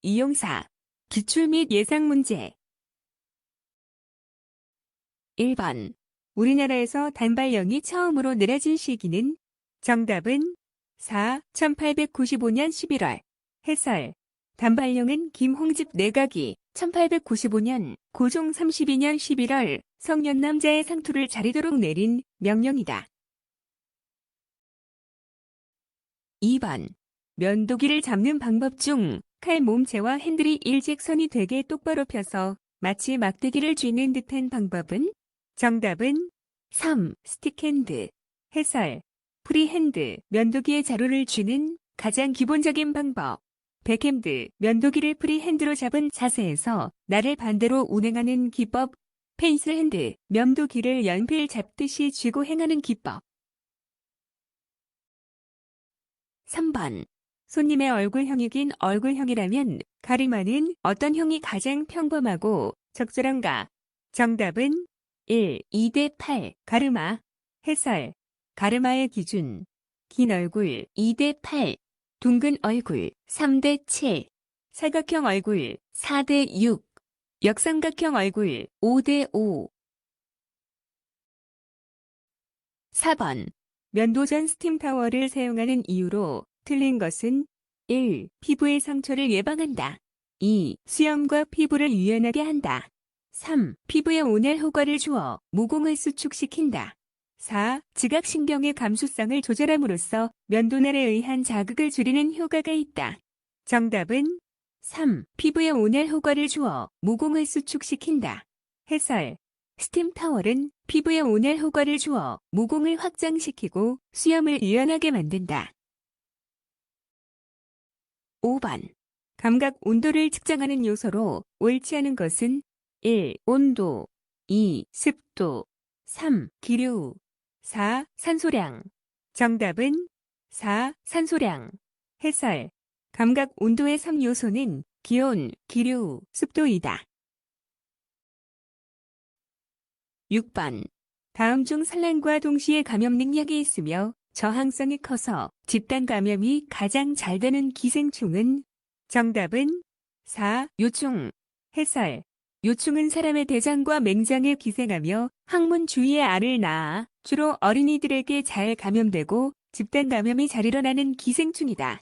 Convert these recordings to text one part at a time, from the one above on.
이용사, 기출 및 예상 문제. 1번. 우리나라에서 단발령이 처음으로 내려진 시기는? 정답은 4. 1895년 11월. 해설. 단발령은 김홍집 내각이 1895년 고종 32년 11월 성년 남자의 상투를 자리도록 내린 명령이다. 2번. 면도기를 잡는 방법 중 칼 몸체와 핸들이 일직선이 되게 똑바로 펴서 마치 막대기를 쥐는 듯한 방법은? 정답은 3. 스틱핸드. 해설. 프리핸드, 면도기의 자루를 쥐는 가장 기본적인 방법. 백핸드, 면도기를 프리핸드로 잡은 자세에서 날을 반대로 운행하는 기법. 펜슬핸드, 면도기를 연필 잡듯이 쥐고 행하는 기법. 3번. 손님의 얼굴형이 긴 얼굴형이라면 가르마는 어떤 형이 가장 평범하고 적절한가? 정답은 1. 2대 8 가르마. 해설. 가르마의 기준. 긴 얼굴 2대 8, 둥근 얼굴 3대 7, 사각형 얼굴 4대 6, 역삼각형 얼굴 5대 5. 4번. 면도 전 스팀 타월을 사용하는 이유로 틀린 것은 1. 피부의 상처를 예방한다. 2. 수염과 피부를 유연하게 한다. 3. 피부에 온열 효과를 주어 모공을 수축시킨다. 4. 지각신경의 감수성을 조절함으로써 면도날에 의한 자극을 줄이는 효과가 있다. 정답은 3. 피부에 온열 효과를 주어 모공을 수축시킨다. 해설. 스팀 타월은 피부에 온열 효과를 주어 모공을 확장시키고 수염을 유연하게 만든다. 5번. 감각 온도를 측정하는 요소로 옳지 않은 것은 1. 온도 2. 습도 3. 기류 4. 산소량. 정답은 4. 산소량. 해설. 감각 온도의 3요소는 기온, 기류, 습도이다. 6번. 다음 중 산란과 동시에 감염 능력이 있으며 저항성이 커서 집단 감염이 가장 잘 되는 기생충은? 정답은 4. 요충. 해설. 요충은 사람의 대장과 맹장에 기생하며 항문 주위에 알을 낳아 주로 어린이들에게 잘 감염되고 집단 감염이 잘 일어나는 기생충이다.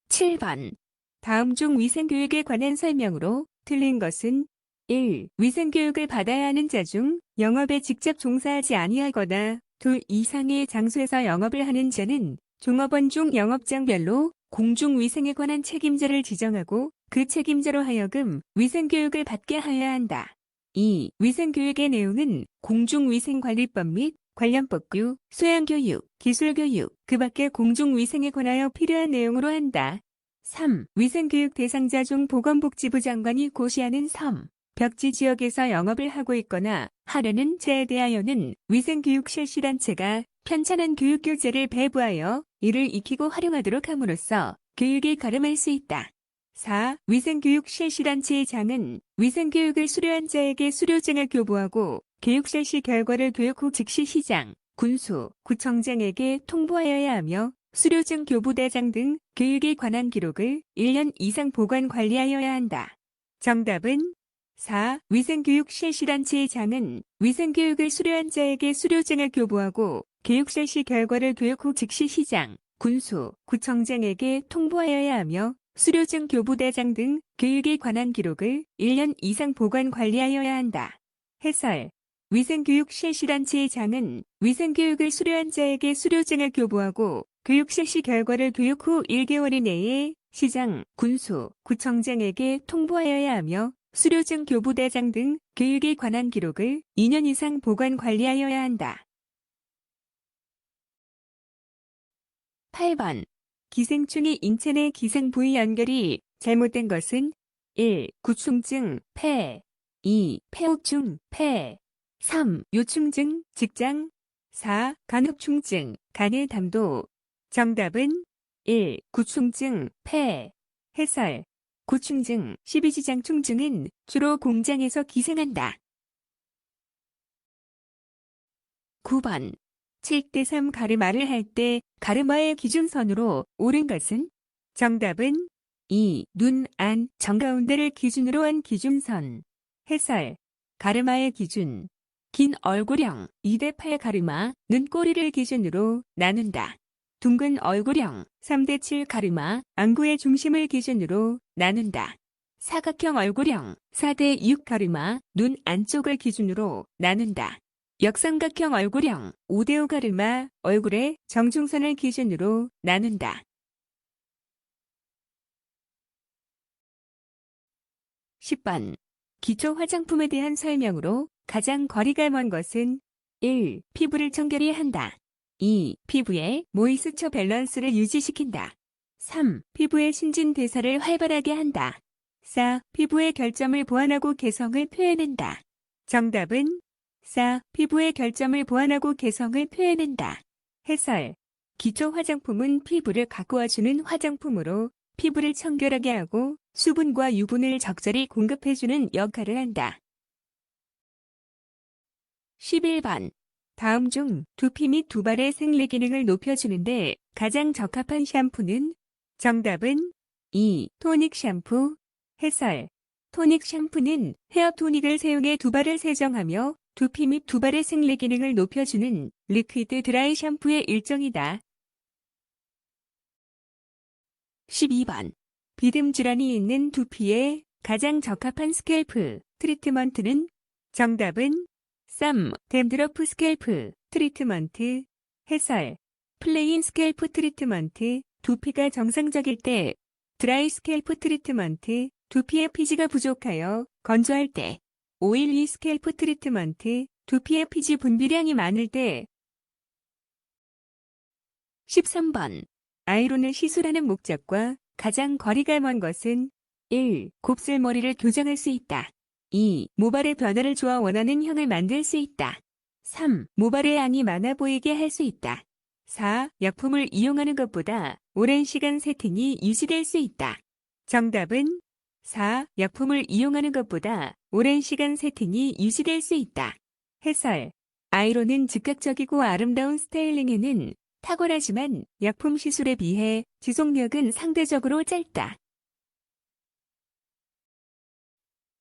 7번. 다음 중 위생교육에 관한 설명으로 틀린 것은? 1. 위생교육을 받아야 하는 자 중 영업에 직접 종사하지 아니하거나 2 이상의 장소에서 영업을 하는 자는 종업원 중 영업장별로 공중위생에 관한 책임자를 지정하고 그 책임자로 하여금 위생교육을 받게 하여야 한다. 2. 위생교육의 내용은 공중위생관리법 및 관련법규, 소양교육, 기술교육, 그 밖의 공중위생에 관하여 필요한 내용으로 한다. 3. 위생교육 대상자 중 보건복지부 장관이 고시하는 섬, 벽지 지역에서 영업을 하고 있거나 하려는 자에 대하여는 위생교육 실시단체가 편찬한 교육교재를 배부하여 이를 익히고 활용하도록 함으로써 교육이 가름할 수 있다. 4. 위생교육 실시단체의 장은 위생교육을 수료한 자에게 수료증을 교부하고 교육 실시 결과를 교육 후 즉시 시장, 군수, 구청장에게 통보하여야 하며 수료증 교부대장 등 교육에 관한 기록을 1년 이상 보관 관리하여야 한다. 정답은 4. 위생교육 실시단체의 장은 위생교육을 수료한 자에게 수료증을 교부하고 교육 실시 결과를 교육 후 즉시 시장, 군수, 구청장에게 통보하여야 하며 수료증 교부대장 등 교육에 관한 기록을 1년 이상 보관 관리하여야 한다. 해설. 위생교육 실시단체의 장은 위생교육을 수료한 자에게 수료증을 교부하고 교육 실시 결과를 교육 후 1개월 이내에 시장, 군수, 구청장에게 통보하여야 하며 수료증 교부대장 등 교육에 관한 기록을 2년 이상 보관 관리하여야 한다. 8번. 기생충이 인체 내 기생 부위 연결이 잘못된 것은? 1. 구충증, 폐 2. 폐옥충, 폐 3. 요충증, 직장 4. 간흡충증, 간의 담도. 정답은 1. 구충증, 폐. 해설. 구충증, 십이지장충증은 주로 공장에서 기생한다. 9번. 7대3 가르마를 할 때 가르마의 기준선으로 옳은 것은? 정답은 2. 눈, 안, 정가운데를 기준으로 한 기준선. 해설. 가르마의 기준. 긴 얼굴형 2대8 가르마, 눈꼬리를 기준으로 나눈다. 둥근 얼굴형 3대7 가르마, 안구의 중심을 기준으로 나눈다. 사각형 얼굴형 4대6 가르마, 눈 안쪽을 기준으로 나눈다. 역삼각형 얼굴형 5대5 가르마, 얼굴의 정중선을 기준으로 나눈다. 10번. 기초 화장품에 대한 설명으로 가장 거리가 먼 것은 1. 피부를 청결히 한다. 2. 피부의 모이스처 밸런스를 유지시킨다. 3. 피부의 신진대사를 활발하게 한다. 4. 피부의 결점을 보완하고 개성을 표현한다. 정답은 4. 피부의 결점을 보완하고 개성을 표현한다. 해설. 기초 화장품은 피부를 가꾸어주는 화장품으로 피부를 청결하게 하고 수분과 유분을 적절히 공급해주는 역할을 한다. 11번. 다음 중 두피 및 두발의 생리 기능을 높여주는데 가장 적합한 샴푸는? 정답은 2. 토닉 샴푸. 해설. 토닉 샴푸는 헤어 토닉을 사용해 두발을 세정하며 두피 및 두발의 생리 기능을 높여주는 리퀴드 드라이 샴푸의 일종이다. 12번. 비듬 질환이 있는 두피에 가장 적합한 스캘프 트리트먼트는? 정답은 3. 댐드러프 스캘프 트리트먼트. 해설. 플레인 스캘프 트리트먼트, 두피가 정상적일 때. 드라이 스캘프 트리트먼트, 두피의 피지가 부족하여 건조할 때. 오일리 스캘프 트리트먼트, 두피의 피지 분비량이 많을 때. 13번. 아이론을 시술하는 목적과 가장 거리가 먼 것은 1. 곱슬머리를 교정할 수 있다. 2. 모발의 변화를 주어 원하는 형을 만들 수 있다. 3. 모발의 양이 많아 보이게 할 수 있다. 4. 약품을 이용하는 것보다 오랜 시간 세팅이 유지될 수 있다. 정답은 4. 약품을 이용하는 것보다 오랜 시간 세팅이 유지될 수 있다. 해설. 아이론은 즉각적이고 아름다운 스타일링에는 탁월하지만 약품 시술에 비해 지속력은 상대적으로 짧다.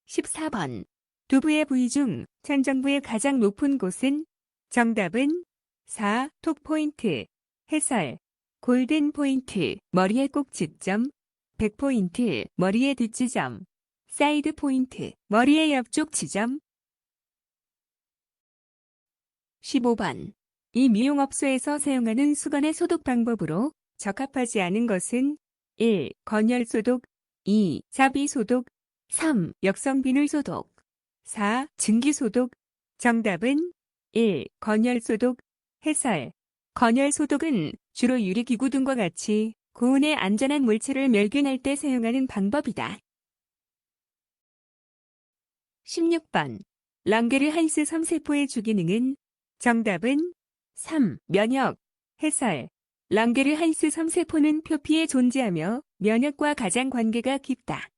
14번. 두부의 부위 중 천정부의 가장 높은 곳은? 정답은 4. 톡포인트. 해설. 골든 포인트, 머리의 꼭지점. 100포인트, 머리의 뒷지점. 사이드 포인트, 머리의 옆쪽 지점. 15번. 이 미용업소에서 사용하는 수건의 소독 방법으로 적합하지 않은 것은? 1. 건열 소독. 2. 자비 소독. 3. 역성 비누 소독. 4. 증기 소독. 정답은 1. 건열 소독. 해설. 건열 소독은 주로 유리기구 등과 같이 고온의 안전한 물체를 멸균할 때 사용하는 방법이다. 16번. 랑게르 한스 섬세포의 주기능은? 정답은 3. 면역. 해설. 랑게르 한스 섬세포는 표피에 존재하며 면역과 가장 관계가 깊다.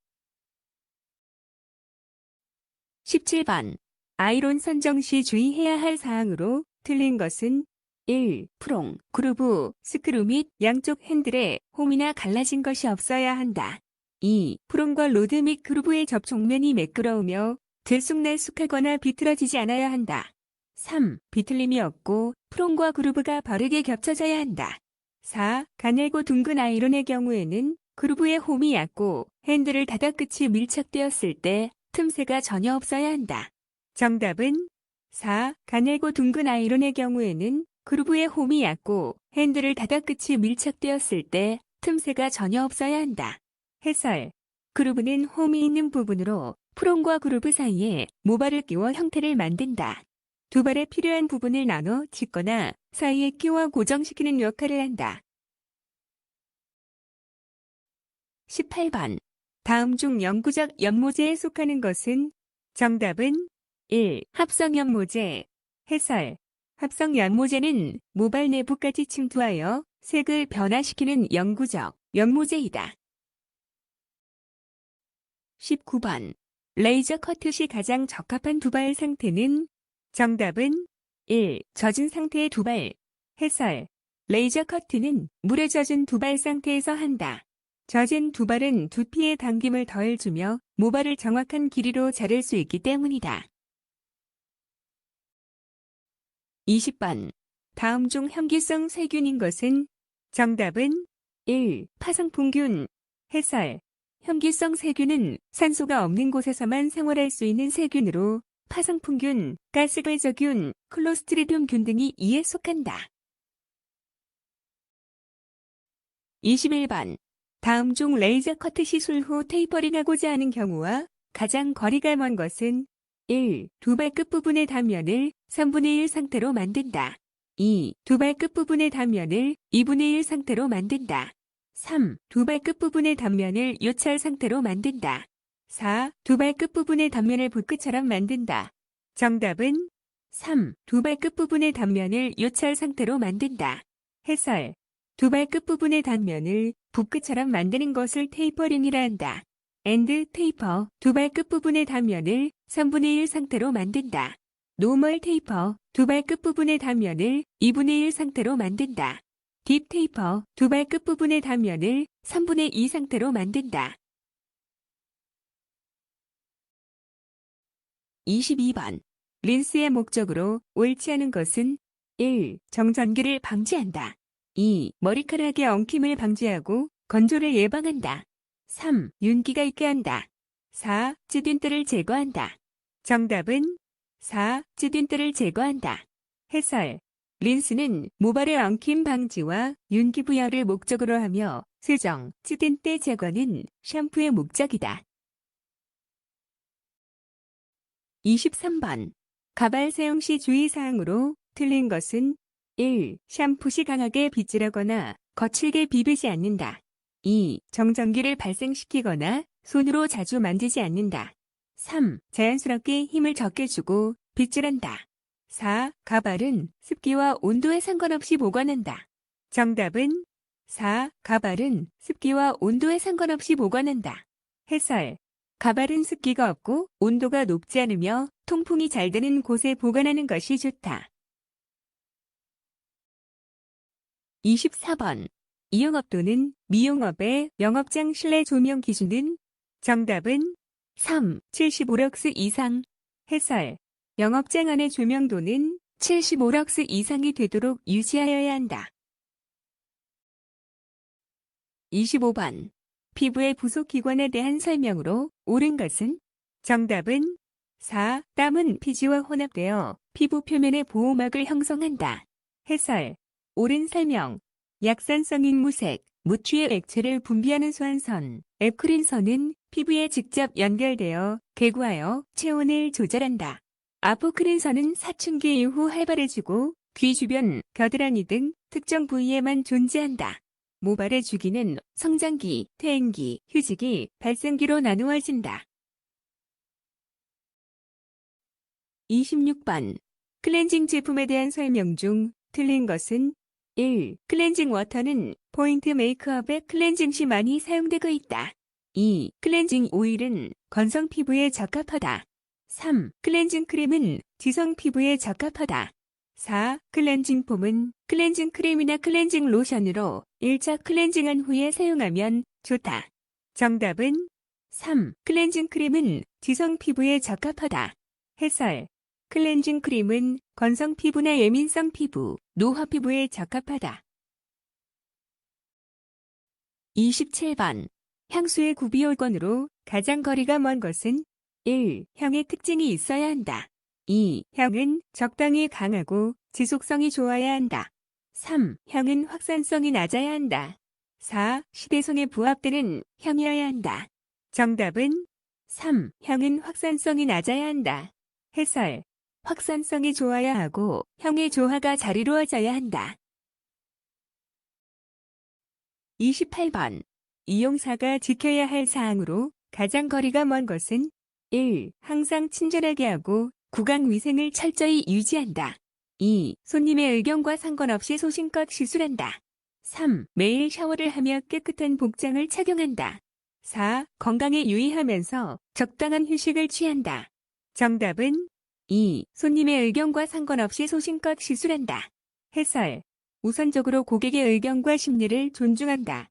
17번. 아이론 선정 시 주의해야 할 사항으로 틀린 것은? 1. 프롱, 그루브, 스크루 및 양쪽 핸들에 홈이나 갈라진 것이 없어야 한다. 2. 프롱과 로드 및 그루브의 접촉면이 매끄러우며 들쑥날쑥하거나 비틀어지지 않아야 한다. 3. 비틀림이 없고 프롱과 그루브가 바르게 겹쳐져야 한다. 4. 가늘고 둥근 아이론의 경우에는 그루브의 홈이 얕고 핸들을 닫아 끝이 밀착되었을 때 틈새가 전혀 없어야 한다. 정답은 4. 가늘고 둥근 아이론의 경우에는 그루브의 홈이 얕고 핸들을 닫아 끝이 밀착되었을 때 틈새가 전혀 없어야 한다. 해설. 그루브는 홈이 있는 부분으로 프롱과 그루브 사이에 모발을 끼워 형태를 만든다. 두 발에 필요한 부분을 나눠 짚거나 사이에 끼워 고정시키는 역할을 한다. 18번. 다음 중 영구적 연모제에 속하는 것은? 정답은 1. 합성연모제. 해설. 합성연모제는 모발 내부까지 침투하여 색을 변화시키는 영구적 연모제이다. 19번. 레이저 커트 시 가장 적합한 두발 상태는? 정답은 1. 젖은 상태의 두발. 해설. 레이저 커트는 물에 젖은 두발 상태에서 한다. 젖은 두발은 두피에 당김을 더해주며 모발을 정확한 길이로 자를 수 있기 때문이다. 20번. 다음 중 현기성 세균인 것은? 정답은 1. 파상풍균. 해설. 현기성 세균은 산소가 없는 곳에서만 생활할 수 있는 세균으로 파상풍균, 가스관저균, 클로스트리디움균 등이 이에 속한다. 21번. 다음 중 레이저 커트 시술 후 테이퍼링하고자 하는 경우와 가장 거리가 먼 것은? 1. 두발 끝부분의 단면을 3분의 1 상태로 만든다. 2. 두발 끝부분의 단면을 2분의 1 상태로 만든다. 3. 두발 끝부분의 단면을 요철 상태로 만든다. 4. 두발 끝부분의 단면을 붓끝처럼 만든다. 정답은 3. 두발 끝부분의 단면을 요철 상태로 만든다. 해설. 두발 끝부분의 단면을 붓끝처럼 만드는 것을 테이퍼링이라 한다. 엔드 테이퍼. 두발 끝부분의 단면을 3분의 1 상태로 만든다. 노멀 테이퍼. 두발 끝부분의 단면을 2분의 1 상태로 만든다. 딥 테이퍼. 두발 끝부분의 단면을 3분의 2 상태로 만든다. 22번. 린스의 목적으로 옳지 않은 것은? 1. 정전기를 방지한다. 2. 머리카락의 엉킴을 방지하고 건조를 예방한다. 3. 윤기가 있게 한다. 4. 찌든때를 제거한다. 정답은 4. 찌든때를 제거한다. 해설. 린스는 모발의 엉킴 방지와 윤기 부여를 목적으로 하며 세정, 찌든때 제거는 샴푸의 목적이다. 23번. 가발 사용 시 주의사항으로 틀린 것은? 1. 샴푸 시 강하게 빗질하거나 거칠게 비비지 않는다. 2. 정전기를 발생시키거나 손으로 자주 만지지 않는다. 3. 자연스럽게 힘을 적게 주고 빗질한다. 4. 가발은 습기와 온도에 상관없이 보관한다. 정답은 4. 가발은 습기와 온도에 상관없이 보관한다. 해설. 가발은 습기가 없고 온도가 높지 않으며 통풍이 잘 되는 곳에 보관하는 것이 좋다. 24번. 이용업 또는 미용업의 영업장 실내 조명 기준은? 정답은 3. 75럭스 이상. 해설. 영업장 안의 조명도는 75럭스 이상이 되도록 유지하여야 한다. 25번. 피부의 부속 기관에 대한 설명으로 옳은 것은? 정답은 4. 땀은 피지와 혼합되어 피부 표면의 보호막을 형성한다. 해설. 옳은 설명. 약산성인 무색, 무취의 액체를 분비하는 소환선, 에프크린선은 피부에 직접 연결되어 개구하여 체온을 조절한다. 아포크린선은 사춘기 이후 활발해지고 귀 주변, 겨드랑이 등 특정 부위에만 존재한다. 모발의 주기는 성장기, 퇴행기, 휴지기, 발생기로 나누어진다. 26번. 클렌징 제품에 대한 설명 중 틀린 것은? 1. 클렌징 워터는 포인트 메이크업의 클렌징 시 많이 사용되고 있다. 2. 클렌징 오일은 건성 피부에 적합하다. 3. 클렌징 크림은 지성 피부에 적합하다. 4. 클렌징 폼은 클렌징 크림이나 클렌징 로션으로 1차 클렌징한 후에 사용하면 좋다. 정답은 3. 클렌징 크림은 지성 피부에 적합하다. 해설. 클렌징 크림은 건성 피부나 예민성 피부, 노화 피부에 적합하다. 27번. 향수의 구비요건으로 가장 거리가 먼 것은? 1. 향의 특징이 있어야 한다. 2. 향은 적당히 강하고 지속성이 좋아야 한다. 3. 향은 확산성이 낮아야 한다. 4. 시대성에 부합되는 향이어야 한다. 정답은 3. 향은 확산성이 낮아야 한다. 해설. 확산성이 좋아야 하고 향의 조화가 잘 이루어져야 한다. 28번. 이용사가 지켜야 할 사항으로 가장 거리가 먼 것은? 1. 항상 친절하게 하고 구강 위생을 철저히 유지한다. 2. 손님의 의견과 상관없이 소신껏 시술한다. 3. 매일 샤워를 하며 깨끗한 복장을 착용한다. 4. 건강에 유의하면서 적당한 휴식을 취한다. 정답은 2. 손님의 의견과 상관없이 소신껏 시술한다. 해설. 우선적으로 고객의 의견과 심리를 존중한다.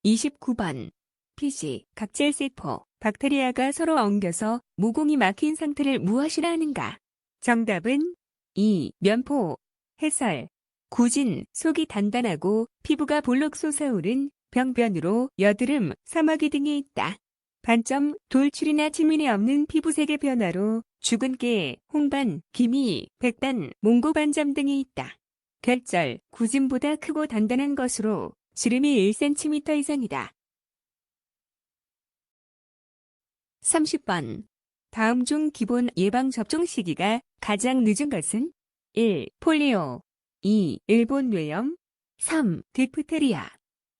29번. 피지, 각질세포, 박테리아가 서로 엉겨서 모공이 막힌 상태를 무엇이라 하는가? 정답은 2. 면포. 해설. 구진, 속이 단단하고 피부가 볼록 솟아오른 병변으로 여드름, 사마귀 등이 있다. 반점, 돌출이나 침민이 없는 피부색의 변화로 죽은 깨, 홍반, 기미, 백반, 몽고반점 등이 있다. 결절, 구진보다 크고 단단한 것으로 지름이 1cm 이상이다. 30번. 다음 중 기본 예방접종 시기가 가장 늦은 것은 1. 폴리오 2. 일본 뇌염 3. 디프테리아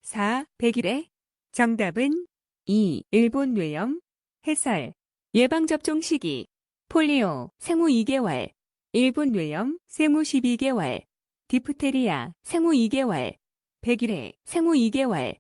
4. 백일해. 정답은 2. 일본 뇌염. 해설. 예방접종 시기 폴리오 생후 2개월, 일본 뇌염 생후 12개월, 디프테리아 생후 2개월, 백일해 생후 2개월.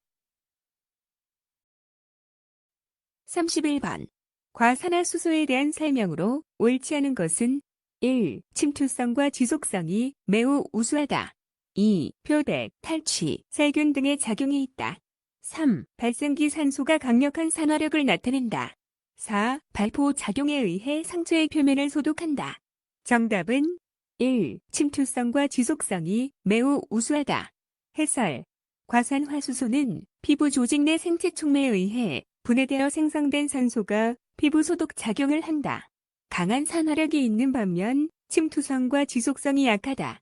31번. 과산화수소에 대한 설명으로 옳지 않은 것은 1. 침투성과 지속성이 매우 우수하다. 2. 표백, 탈취, 살균 등의 작용이 있다. 3. 발생기 산소가 강력한 산화력을 나타낸다. 4. 발포 작용에 의해 상처의 표면을 소독한다. 정답은 1. 침투성과 지속성이 매우 우수하다. 해설. 과산화수소는 피부 조직 내 생체 촉매에 의해 분해되어 생성된 산소가 피부 소독 작용을 한다. 강한 산화력이 있는 반면 침투성과 지속성이 약하다.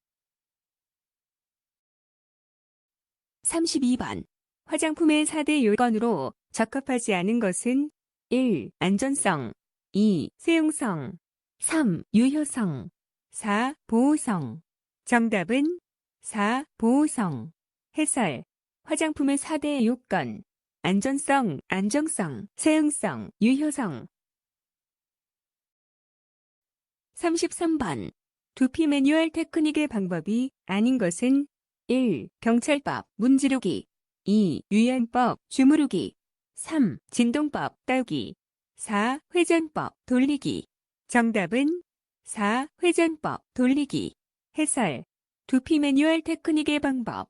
32번. 화장품의 4대 요건으로 적합하지 않은 것은 1. 안전성 2. 수용성 3. 유효성 4. 보호성. 정답은 4. 보호성. 해설. 화장품의 4대 요건 안전성, 안정성, 사용성, 유효성. 33번. 두피 매뉴얼 테크닉의 방법이 아닌 것은 1. 경찰법, 문지르기 2. 유연법, 주무르기 3. 진동법, 따기 4. 회전법, 돌리기. 정답은 4. 회전법, 돌리기. 해설. 두피 매뉴얼 테크닉의 방법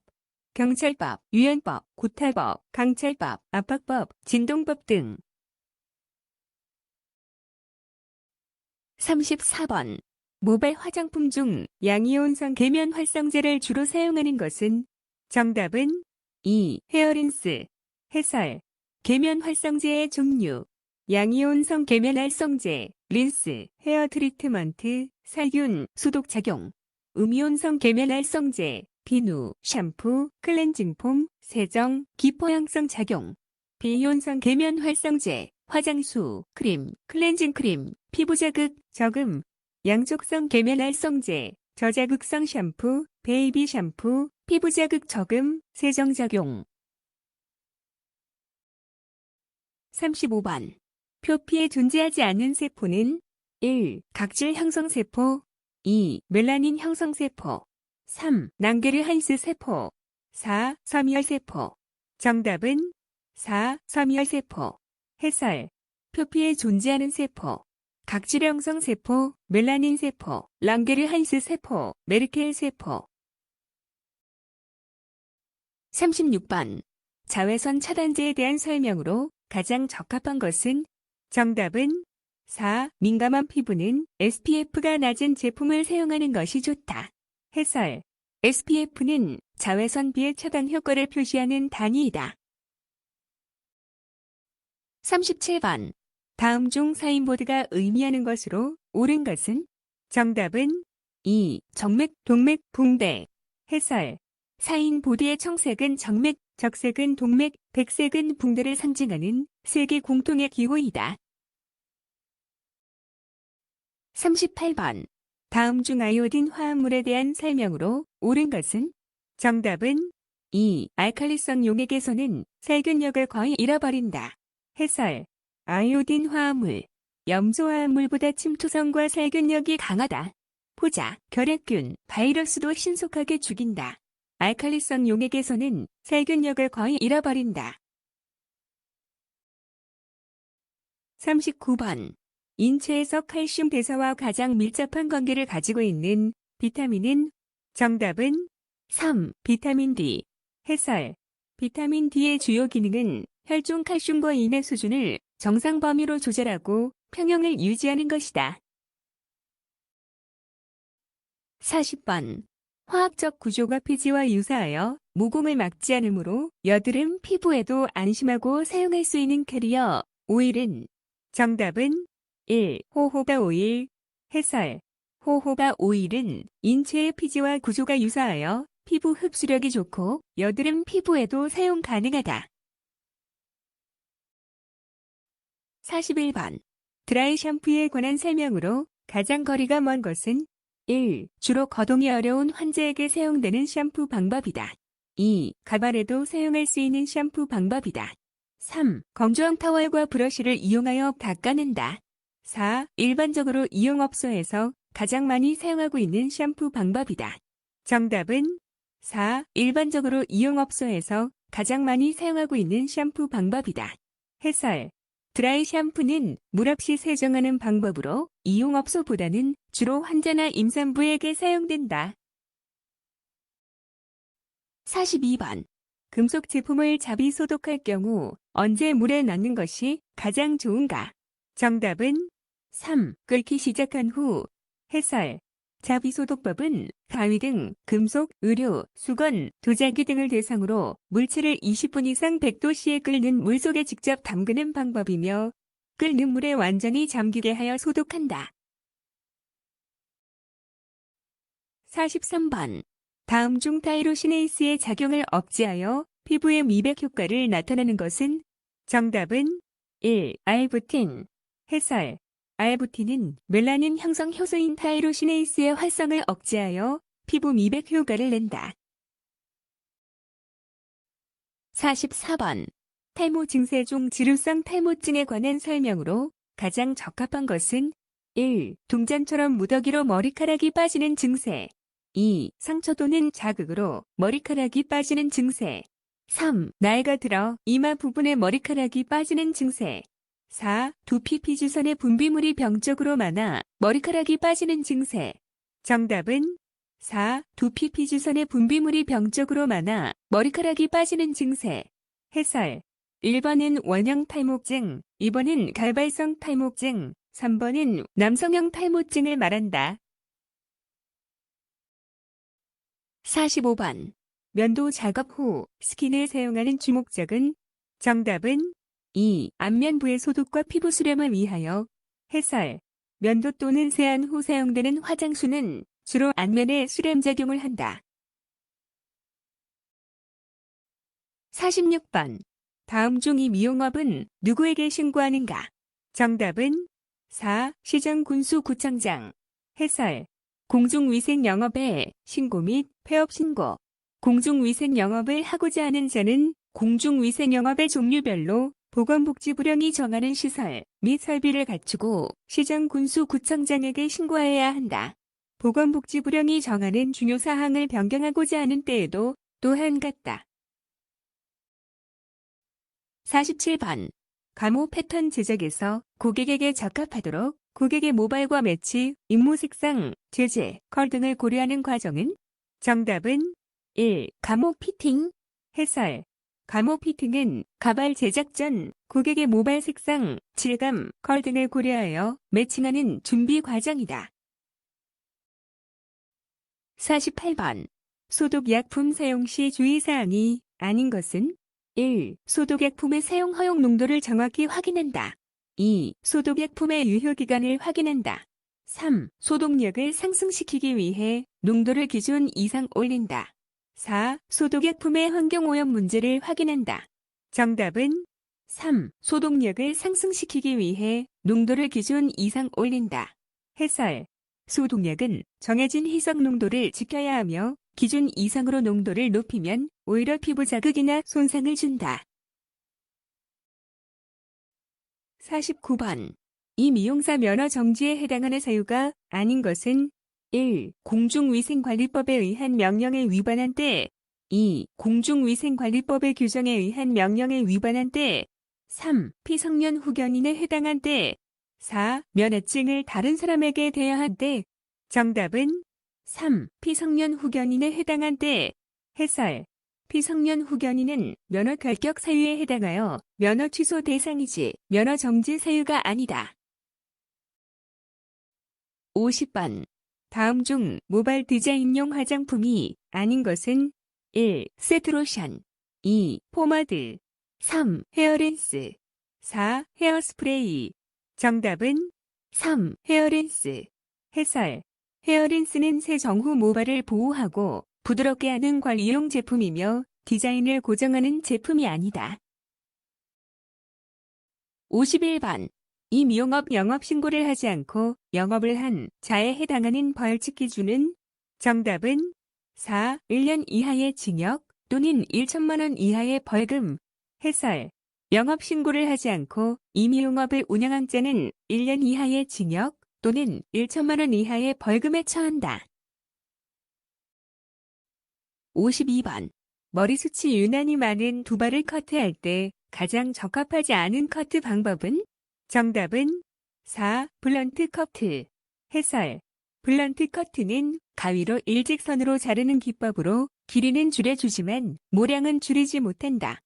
경찰법, 유연법, 구타법, 강철법, 압박법, 진동법 등. 34번. 모발 화장품 중 양이온성 계면 활성제를 주로 사용하는 것은 정답은 2. 헤어린스. 해설. 계면 활성제의 종류 양이온성 계면 활성제, 린스, 헤어 트리트먼트, 살균, 소독 작용 음이온성 계면 활성제 비누, 샴푸, 클렌징 폼, 세정, 기포향성 작용 비이온성 계면 활성제, 화장수, 크림, 클렌징 크림, 피부 자극, 저금 양쪽성 계면 활성제, 저자극성 샴푸, 베이비 샴푸, 피부 자극 저금, 세정 작용. 35번. 표피에 존재하지 않는 세포는 1. 각질 형성세포 2. 멜라닌 형성세포 3. 낭게르한스 세포 4. 섬유혈세포. 정답은 4. 섬유혈세포. 해설. 표피에 존재하는 세포 각질 형성 세포, 멜라닌 세포, 랑게르한스 세포, 메르켈 세포. 36번. 자외선 차단제에 대한 설명으로 가장 적합한 것은 정답은 4. 민감한 피부는 SPF가 낮은 제품을 사용하는 것이 좋다. 해설. SPF는 자외선 비해 차단 효과를 표시하는 단위이다. 37번. 다음 중 사인보드가 의미하는 것으로 옳은 것은 정답은 2. 정맥, 동맥, 붕대. 해설. 사인보드의 청색은 정맥, 적색은 동맥, 백색은 붕대를 상징하는 세계 공통의 기호이다. 38번. 다음 중 아이오딘 화합물에 대한 설명으로 옳은 것은 정답은 2. 알칼리성 용액에서는 살균력을 거의 잃어버린다. 해설. 아이오딘 화합물. 염소 화합물보다 침투성과 살균력이 강하다. 포자, 결핵균, 바이러스도 신속하게 죽인다. 알칼리성 용액에서는 살균력을 거의 잃어버린다. 39번. 인체에서 칼슘 대사와 가장 밀접한 관계를 가지고 있는 비타민은 정답은 3. 비타민 D. 해설. 비타민 D의 주요 기능은 혈중 칼슘과 인의 수준을 정상 범위로 조절하고 평형을 유지하는 것이다. 40번. 화학적 구조가 피지와 유사하여 모공을 막지 않으므로 여드름 피부에도 안심하고 사용할 수 있는 캐리어 오일은 정답은 1. 호호바 오일. 해설. 호호바 오일은 인체의 피지와 구조가 유사하여 피부 흡수력이 좋고 여드름 피부에도 사용 가능하다. 41번. 드라이 샴푸에 관한 설명으로 가장 거리가 먼 것은 1. 주로 거동이 어려운 환자에게 사용되는 샴푸 방법이다. 2. 가발에도 사용할 수 있는 샴푸 방법이다. 3. 건조한 타월과 브러쉬를 이용하여 닦아낸다. 4. 일반적으로 이용업소에서 가장 많이 사용하고 있는 샴푸 방법이다. 정답은 4. 일반적으로 이용업소에서 가장 많이 사용하고 있는 샴푸 방법이다. 해설. 드라이 샴푸는 물 없이 세정하는 방법으로 이용업소보다는 주로 환자나 임산부에게 사용된다. 42번. 금속 제품을 자비 소독할 경우 언제 물에 넣는 것이 가장 좋은가? 정답은 3. 끓기 시작한 후. 해설. 자비소독법은 가위 등 금속, 의류, 수건, 도자기 등을 대상으로 물체를 20분 이상 100도씨에 끓는 물 속에 직접 담그는 방법이며 끓는 물에 완전히 잠기게 하여 소독한다. 43번. 다음 중 타이로시네이스의 작용을 억제하여 피부의 미백 효과를 나타내는 것은? 정답은 1. 알부틴. 해설. 알부틴은 멜라닌 형성 효소인 타이로시네이스의 활성을 억제하여 피부 미백 효과를 낸다. 44번. 탈모 증세 중 지루성 탈모증에 관한 설명으로 가장 적합한 것은 1. 동전처럼 무더기로 머리카락이 빠지는 증세. 2. 상처 또는 자극으로 머리카락이 빠지는 증세. 3. 나이가 들어 이마 부분에 머리카락이 빠지는 증세. 4. 두피 피주선의 분비물이 병적으로 많아 머리카락이 빠지는 증세. 정답은 4. 두피 피주선의 분비물이 병적으로 많아 머리카락이 빠지는 증세. 해설. 1번은 원형 탈모증, 2번은 갈발성 탈모증, 3번은 남성형 탈모증을 말한다. 45번. 면도 작업 후 스킨을 사용하는 주목적은? 정답은 2. 안면부의 소독과 피부 수렴을 위하여. 해설. 면도 또는 세안 후 사용되는 화장수는 주로 안면에 수렴작용을 한다. 46번. 다음 중 이 미용업은 누구에게 신고하는가? 정답은 4. 시정군수구청장. 해설. 공중위생영업의 신고 및 폐업 신고. 공중위생영업을 하고자 하는 자는 공중위생영업의 종류별로 보건복지부령이 정하는 시설 및 설비를 갖추고 시정군수구청장에게 신고하여야 한다. 보건복지부령이 정하는 중요 사항을 변경하고자 하는 때에도 또한 같다. 47번. 가모 패턴 제작에서 고객에게 적합하도록 고객의 모발과 매치, 입모 색상, 재질, 컬 등을 고려하는 과정은? 정답은 1. 가모 피팅. 해설. 가모 피팅은 가발 제작 전 고객의 모발 색상, 질감, 컬 등을 고려하여 매칭하는 준비 과정이다. 48번. 소독약품 사용 시 주의사항이 아닌 것은? 1. 소독약품의 사용 허용 농도를 정확히 확인한다. 2. 소독약품의 유효기간을 확인한다. 3. 소독력을 상승시키기 위해 농도를 기준 이상 올린다. 4. 소독약품의 환경오염 문제를 확인한다. 정답은 3. 소독력을 상승시키기 위해 농도를 기준 이상 올린다. 해설. 소독약은 정해진 희석 농도를 지켜야 하며 기준 이상으로 농도를 높이면 오히려 피부 자극이나 손상을 준다. 49번. 이 미용사 면허 정지에 해당하는 사유가 아닌 것은? 1. 공중위생관리법에 의한 명령에 위반한 때. 2. 공중위생관리법의 규정에 의한 명령에 위반한 때. 3. 피성년 후견인에 해당한 때. 4. 면허증을 다른 사람에게 대여한 때. 정답은 3. 피성년 후견인에 해당한 때. 해설. 피성년 후견인은 면허 결격 사유에 해당하여 면허 취소 대상이지 면허 정지 사유가 아니다. 50번. 다음 중 모발 디자인용 화장품이 아닌 것은 1. 세트로션 2. 포마드 3. 헤어린스 4. 헤어스프레이 정답은 3. 헤어린스 해설 헤어린스는 세정 후 모발을 보호하고 부드럽게 하는 관리용 제품이며 디자인을 고정하는 제품이 아니다. 51번. 이 미용업 영업신고를 하지 않고 영업을 한 자에 해당하는 벌칙 기준은 정답은 4. 1년 이하의 징역 또는 1천만 원 이하의 벌금 해설 영업신고를 하지 않고 이 미용업을 운영한 자는 1년 이하의 징역 또는 1천만 원 이하의 벌금에 처한다. 52번. 머리숱이 유난히 많은 두발을 커트할 때 가장 적합하지 않은 커트 방법은 정답은 4. 블런트 커트 해설 블런트 커트는 가위로 일직선으로 자르는 기법으로 길이는 줄여주지만 모량은 줄이지 못한다.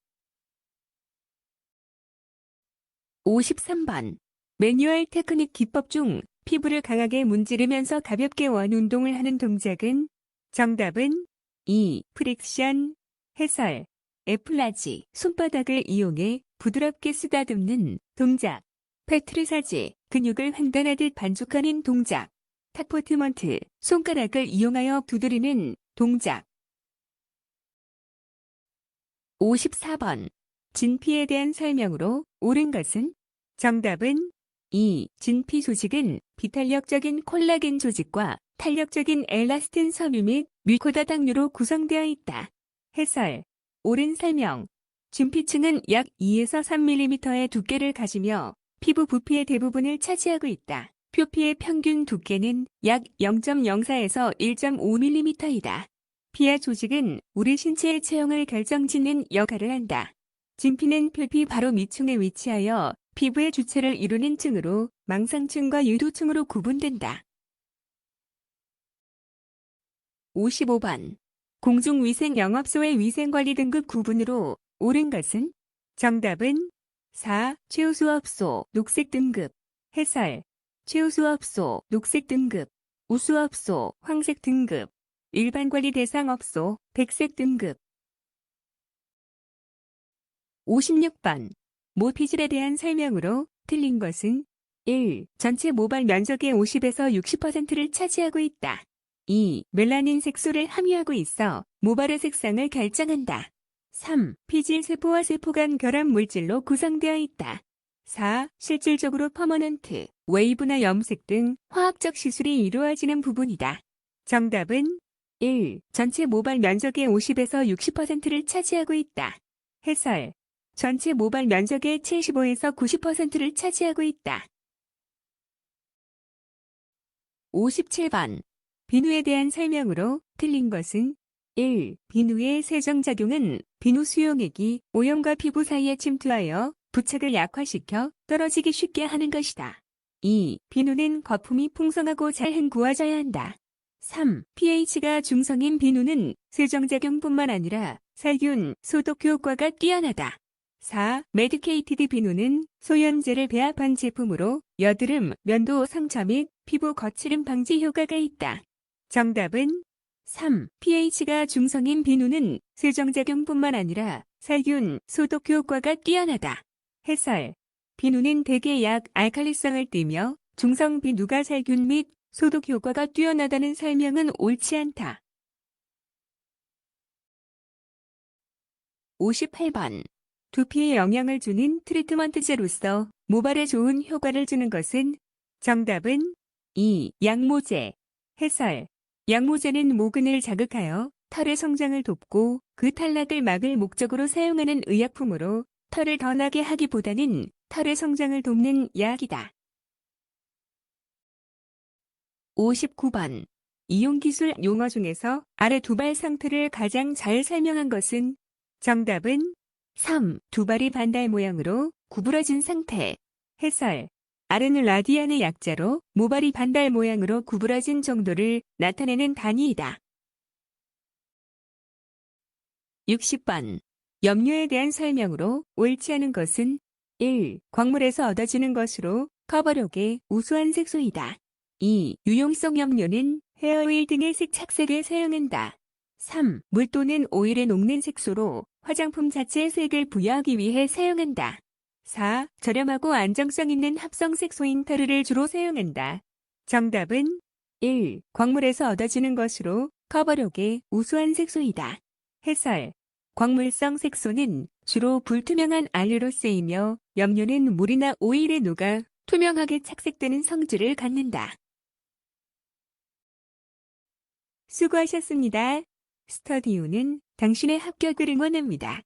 53번. 매뉴얼 테크닉 기법 중 피부를 강하게 문지르면서 가볍게 원 운동을 하는 동작은 정답은 2. 프릭션 해설 애플라지 손바닥을 이용해 부드럽게 쓰다듬는 동작 페트르사지 근육을 횡단하듯 반죽하는 동작 타포트먼트 손가락을 이용하여 두드리는 동작 54번. 진피에 대한 설명으로 옳은 것은 정답은 2. 진피 조직은 비탄력적인 콜라겐 조직과 탄력적인 엘라스틴 섬유 및 뮤코다당류로 구성되어 있다. 해설 옳은 설명 진피층은 약 2에서 3mm의 두께를 가지며 피부 부피의 대부분을 차지하고 있다. 표피의 평균 두께는 약 0.04에서 1.5mm이다. 피하 조직은 우리 신체의 체형을 결정짓는 역할을 한다. 진피는 표피 바로 밑층에 위치하여 피부의 주체를 이루는 층으로 망상층과 유도층으로 구분된다. 55번. 공중위생영업소의 위생관리 등급 구분으로 옳은 것은 정답은 4. 최우수업소 녹색 등급 해설 최우수업소 녹색 등급 우수업소 황색 등급 일반관리 대상업소 백색 등급 56번. 모피질에 대한 설명으로 틀린 것은 1. 전체 모발 면적의 50에서 60%를 차지하고 있다. 2. 멜라닌 색소를 함유하고 있어 모발의 색상을 결정한다. 3. 피질 세포와 세포 간 결합 물질로 구성되어 있다. 4. 실질적으로 퍼머넌트, 웨이브나 염색 등 화학적 시술이 이루어지는 부분이다. 정답은 1. 전체 모발 면적의 50에서 60%를 차지하고 있다. 해설 전체 모발 면적의 75에서 90%를 차지하고 있다. 57번. 비누에 대한 설명으로 틀린 것은 1. 비누의 세정작용은 비누 수용액이 오염과 피부 사이에 침투하여 부착을 약화시켜 떨어지기 쉽게 하는 것이다. 2. 비누는 거품이 풍성하고 잘 헹구어져야 한다. 3. pH가 중성인 비누는 세정작용뿐만 아니라 살균, 소독 효과가 뛰어나다. 4. 메디케이티드 비누는 소염제를 배합한 제품으로 여드름, 면도, 상처 및 피부 거칠음 방지 효과가 있다. 정답은 3. pH가 중성인 비누는 세정작용뿐만 아니라 살균, 소독 효과가 뛰어나다. 해설 비누는 대개 약 알칼리성을 띠며 중성 비누가 살균 및 소독 효과가 뛰어나다는 설명은 옳지 않다. 58번. 두피에 영향을 주는 트리트먼트제로서 모발에 좋은 효과를 주는 것은 정답은 2. 양모제 해설 양모제는 모근을 자극하여 털의 성장을 돕고 그 탈락을 막을 목적으로 사용하는 의약품으로 털을 더 나게 하기보다는 털의 성장을 돕는 약이다. 59번. 이용기술 용어 중에서 아래 두발 상태를 가장 잘 설명한 것은 정답은 3. 두발이 반달 모양으로 구부러진 상태 해설 아래는 라디안의 약자로 모발이 반달 모양으로 구부러진 정도를 나타내는 단위이다. 60번. 염료에 대한 설명으로 옳지 않은 것은 1. 광물에서 얻어지는 것으로 커버력의 우수한 색소이다. 2. 유용성 염료는 헤어오일 등의 색착색에 사용한다. 3. 물 또는 오일에 녹는 색소로 화장품 자체의 색을 부여하기 위해 사용한다. 4. 저렴하고 안정성 있는 합성 색소인 타르를 주로 사용한다. 정답은 1. 광물에서 얻어지는 것으로 커버력의 우수한 색소이다. 해설. 광물성 색소는 주로 불투명한 알료로 쓰이며 염료는 물이나 오일에 녹아 투명하게 착색되는 성질을 갖는다. 수고하셨습니다. 스터디오는 당신의 합격을 응원합니다.